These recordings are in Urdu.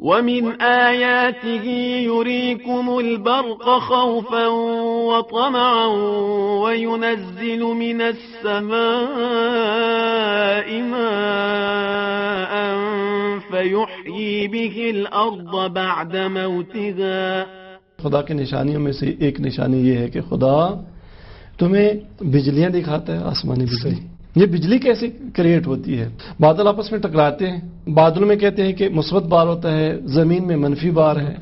ومن آياته يريكم البرق خوفا وطمعا وينزل من السماء ماء فيحيي به الأرض بعد موتها. خدا کی نشانیوں میں سے ایک نشانی یہ ہے کہ خدا تمہیں بجلیاں دکھاتا ہے، آسمانی بجلی. یہ بجلی کیسے کریٹ ہوتی ہے؟ بادل آپس میں ٹکراتے ہیں، بادلوں میں کہتے ہیں کہ مثبت بار ہوتا ہے، زمین میں منفی بار ہے.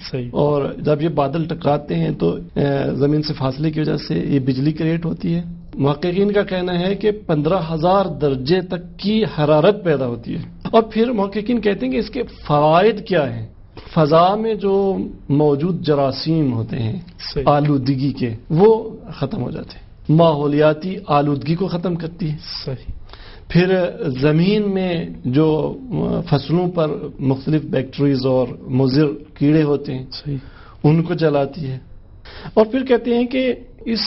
اور جب یہ بادل ٹکراتے ہیں تو زمین سے فاصلے کی وجہ سے یہ بجلی کریٹ ہوتی ہے. محققین کا کہنا ہے کہ 15,000 درجے تک کی حرارت پیدا ہوتی ہے. اور پھر محققین کہتے ہیں کہ اس کے فوائد کیا ہیں. فضا میں جو موجود جراثیم ہوتے ہیں آلودگی کے، وہ ختم ہو جاتے ہیں. ماحولیاتی آلودگی کو ختم کرتی ہے. پھر زمین میں جو فصلوں پر مختلف بیکٹیریز اور مضر کیڑے ہوتے ہیں ان کو جلاتی ہے. اور پھر کہتے ہیں کہ اس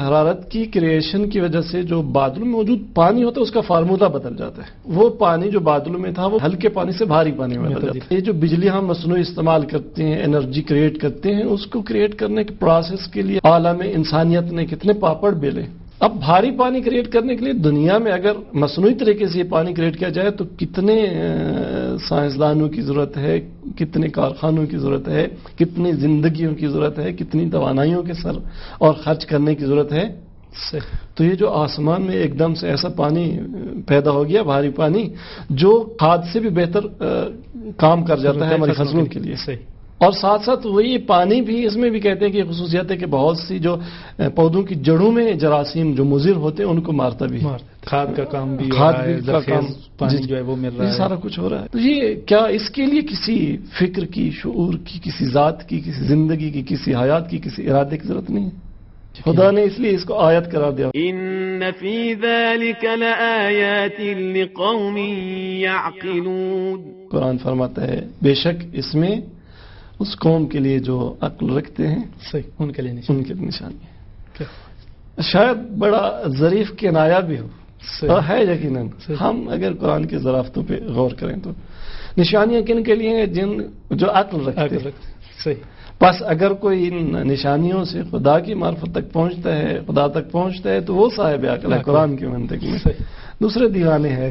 حرارت کی کریشن کی وجہ سے جو بادلوں میں موجود پانی ہوتا ہے اس کا فارمولہ بدل جاتا ہے. وہ پانی جو بادلوں میں تھا وہ ہلکے پانی سے بھاری پانی میں بدل جاتا ہے. یہ جو بجلی ہم مصنوعی استعمال کرتے ہیں، انرجی کریٹ کرتے ہیں، اس کو کریٹ کرنے کے پروسیس کے لیے عالم انسانیت نے کتنے پاپڑ بیلے. اب بھاری پانی کریٹ کرنے کے لیے دنیا میں اگر مصنوعی طریقے سے یہ پانی کریٹ کیا جائے تو کتنے سائنسدانوں کی ضرورت ہے، کتنے کارخانوں کی ضرورت ہے، کتنی زندگیوں کی ضرورت ہے، کتنی توانائیوں کے سر اور خرچ کرنے کی ضرورت ہے. تو یہ جو آسمان میں ایک دم سے ایسا پانی پیدا ہو گیا، بھاری پانی، جو کھاد سے بھی بہتر کام کر جاتا ہے ہماری فصلوں کے لیے. اور ساتھ ساتھ وہی پانی بھی، اس میں بھی کہتے ہیں کہ خصوصیت ہے کہ بہت سی جو پودوں کی جڑوں میں جراثیم جو مضر ہوتے ہیں ان کو مارتا بھی. کھاد کا کام بھی، پانی جو ہے وہ مل رہا ہے، سارا کچھ ہو رہا ہے. تو یہ کیا اس کے لیے کسی فکر کی، شعور کی، کسی ذات کی، کسی زندگی کی، کسی حیات کی، کسی ارادے کی ضرورت نہیں ہے؟ خدا نے اس لیے اس کو آیت قرار دیا. ان فی ذلک لآیات لقوم یعقلون. قرآن فرماتا ہے بے شک اس میں اس قوم کے لیے جو عقل رکھتے ہیں ان کے لیے نشانی ہے. شاید بڑا ظریف کنایا بھی ہو اور ہے یقیناً. ہم اگر قرآن کے ظرافتوں پہ غور کریں تو نشانیاں کن کے لیے ہیں؟ جن جو عقل رکھتے ہیں. بس اگر کوئی ان نشانیوں سے خدا کی معرفت تک پہنچتا ہے، خدا تک پہنچتا ہے، تو وہ صاحب عقل ہے قرآن کی منطق میں. دوسرے دیوانے ہیں.